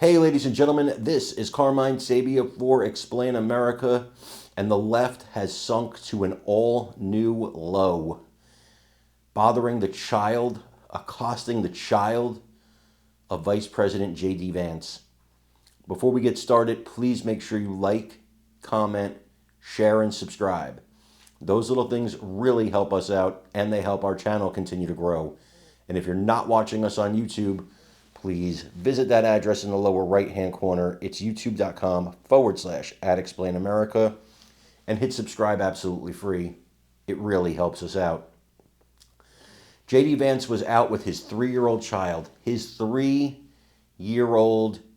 Hey, ladies and gentlemen, this is Carmine Sabia for Explain America, and the left has sunk to an all-new low. Bothering the child, accosting the child of Vice President J.D. Vance. Before we get started, please make sure you like, comment, share, and subscribe. Those little things really help us out, and they help our channel continue to grow. And if you're not watching us on YouTube, please visit that address in the lower right-hand corner. It's youtube.com/@explainamerica, and hit subscribe absolutely free. It really helps us out. J.D. Vance was out with his 3-year-old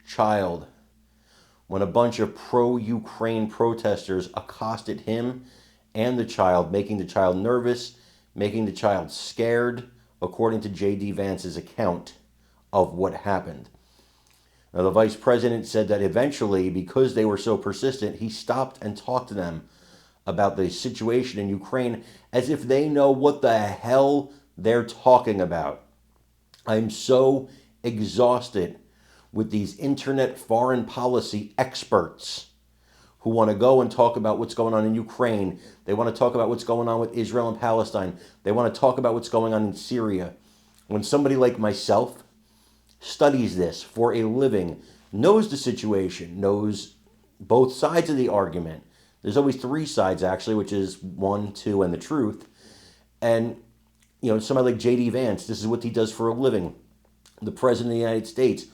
child, when a bunch of pro-Ukraine protesters accosted him and the child, making the child nervous, making the child scared, according to J.D. Vance's account of what happened. Now, the vice president said that eventually, because they were so persistent, he stopped and talked to them about the situation in Ukraine as if they know what the hell they're talking about. I'm so exhausted with these internet foreign policy experts who want to go and talk about what's going on in Ukraine. They want to talk about what's going on with Israel and Palestine. They want to talk about what's going on in Syria. When somebody like myself studies this for a living, knows the situation, knows both sides of the argument. There's always 3 sides, actually, which is 1, 2, and the truth. And, somebody like J.D. Vance, this is what he does for a living. The President of the United States,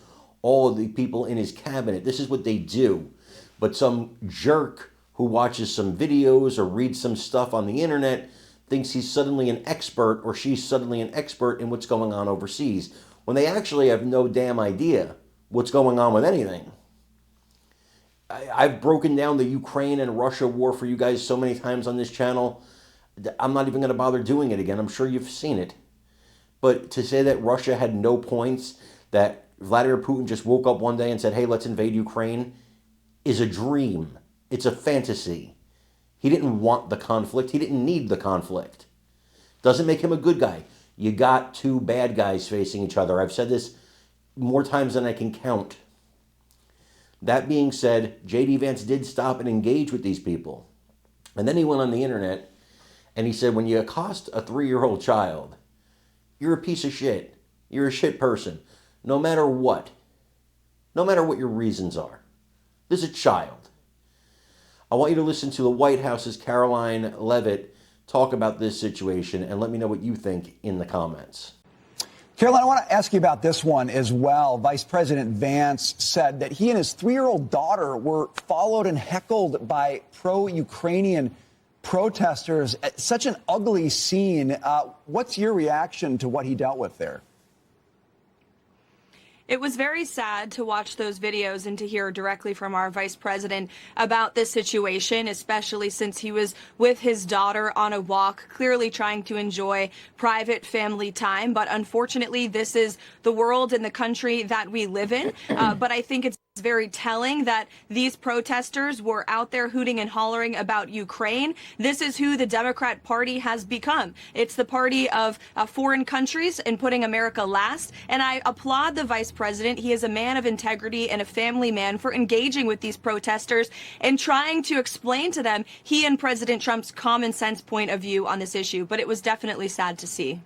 all of the people in his cabinet, this is what they do. But some jerk who watches some videos or reads some stuff on the internet thinks he's suddenly an expert, or she's suddenly an expert in what's going on overseas, when they actually have no damn idea what's going on with anything. I've broken down the Ukraine and Russia war for you guys so many times on this channel. I'm not even going to bother doing it again. I'm sure you've seen it. But to say that Russia had no points, that Vladimir Putin just woke up one day and said, hey, let's invade Ukraine, is a dream. It's a fantasy. He didn't want the conflict. He didn't need the conflict. Doesn't make him a good guy. You got 2 bad guys facing each other. I've said this more times than I can count. That being said, J.D. Vance did stop and engage with these people. And then he went on the internet and he said, when you accost a 3-year-old child, you're a piece of shit. You're a shit person. No matter what. No matter what your reasons are. This is a child. I want you to listen to the White House's Caroline Leavitt talk about this situation, and let me know what you think in the comments. Caroline, I want to ask you about this one as well. Vice President Vance said that he and his 3-year-old daughter were followed and heckled by pro-Ukrainian protesters. Such an ugly scene. What's your reaction to what he dealt with there? It was very sad to watch those videos and to hear directly from our vice president about this situation, especially since he was with his daughter on a walk, clearly trying to enjoy private family time. But unfortunately, this is the world and the country that we live in. But I think it's very telling that these protesters were out there hooting and hollering about Ukraine. This is who the Democrat Party has become. It's the party of foreign countries and putting America last. And I applaud the vice president. He is a man of integrity and a family man for engaging with these protesters and trying to explain to them he and President Trump's common sense point of view on this issue. But it was definitely sad to see.